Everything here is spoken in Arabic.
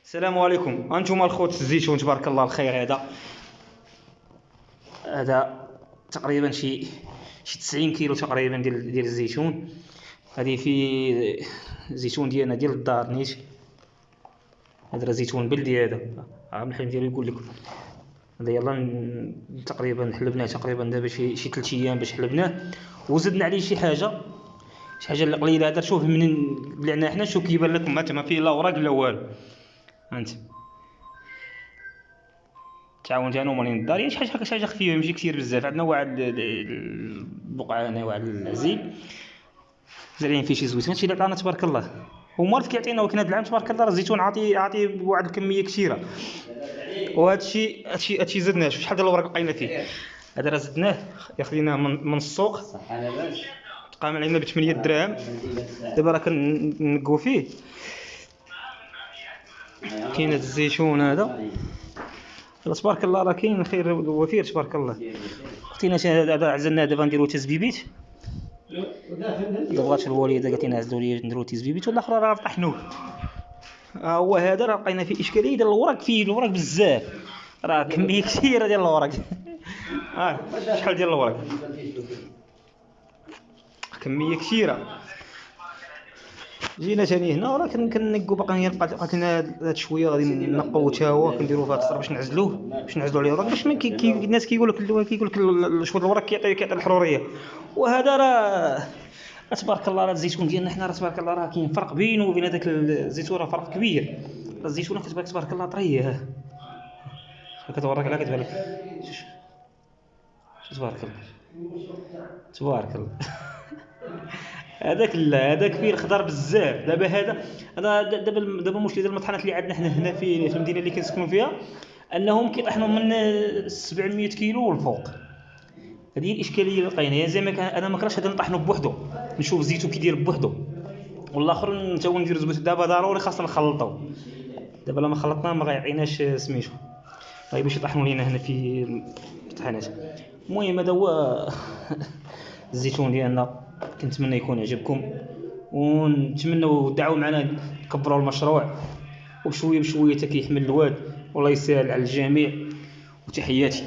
السلام عليكم. انتم الخوت الزيتون تبارك الله الخير. هذا تقريبا شي 90 كيلو تقريبا ديال الزيتون. هذه في زيتون ديالنا ديال الدار نيت. هذا زيتون بلدي. هذا الحلم ديالو يقول لك هذا يلا تقريبا حلبناه تقريبا دابا شي 3 ايام باش حلبناه، وزدنا عليه شي حاجه اللي قليله. هذا شوف من بلعنا حنا شوف كيبان لكم ما فيه لا اوراق لا والو. انت تعاونت انا ومالين الدار، يعني شي حاجه خفيفه ماشي كثير بزاف. عندنا واحد البقعه هنا، واحد العزيل زارعين فيه شي زويت، هادشي اللي عطانا تبارك الله. ومارت كيعطينا، ولكن هذا العام تبارك الله الزيتون عاطي بواحد الكميه كثيره. هادشي زدناه. شحال ديال الورق لقينا فيه. هذا راه زدناه، ياخذيناه من السوق، تقام علينا ب 8 دراهم. دابا راه كنقوا فيه. كاين هذا الزيتون هذا تبارك الله، راه كاين خير وفير تبارك الله. اختينا هذا عزلناه دابا نديرو تزبيبيت. الا بغات الوالده قالت لنا عزلوا لي نديرو تزبيبيت، والاخر راه طحنوه. هو هذا راه لقينا فيه اشكاليه ديال الوراق، فيه الوراق بزاف، راه كميه كثيره ديال الوراق. شحال ديال الوراق، كميه كثيره. جينا ثاني هنا وراه كنقوا باقي بقات لنا هاد شويه غادي نقوا حتى هو، كنديروا في هاد الصرا باش نعزلوه عليه الوراق، باش الناس كيقول لك شويه الوراق كيعطي الحروريه. وهذا راه تبارك الله، راه الزيتون ديالنا حنا راه تبارك الله راه كاين فرق بينه وبين هذاك الزيتون، راه فرق كبير. الزيتونه كتبان تبارك الله طريه، كتورك عليها كتبان لك تبارك الله تبارك الله. هذاك لا، هذاك فيه الخضر بزاف. دابا دابا المشكل ديال المطحنات اللي عندنا حنا هنا في المدينه اللي كنسكنوا فيها، انهم كيطحنوا من 700 كيلو والفوق. هذه هي الاشكاليه اللي لقينا. يعني زي ما انا ما كرهتش هذا نطحنوا بوحدو، نشوف الزيتون كيدير بوحدو، والاخر نتا هو ندير زبيط. دابا ضروري خاصنا نخلطوا. دابا لما خلطنا ما غيعطيناش سميتو، باش يطحنوا لينا هنا في الطحانات. المهم هذا هو الزيتون ديالنا. كنتمنى يكون عجبكم، ونتمنوا دعوا معنا نكبروا المشروع، وبشويه بشويه حتى كيحمل الواد. والله يسهل على الجميع، وتحياتي.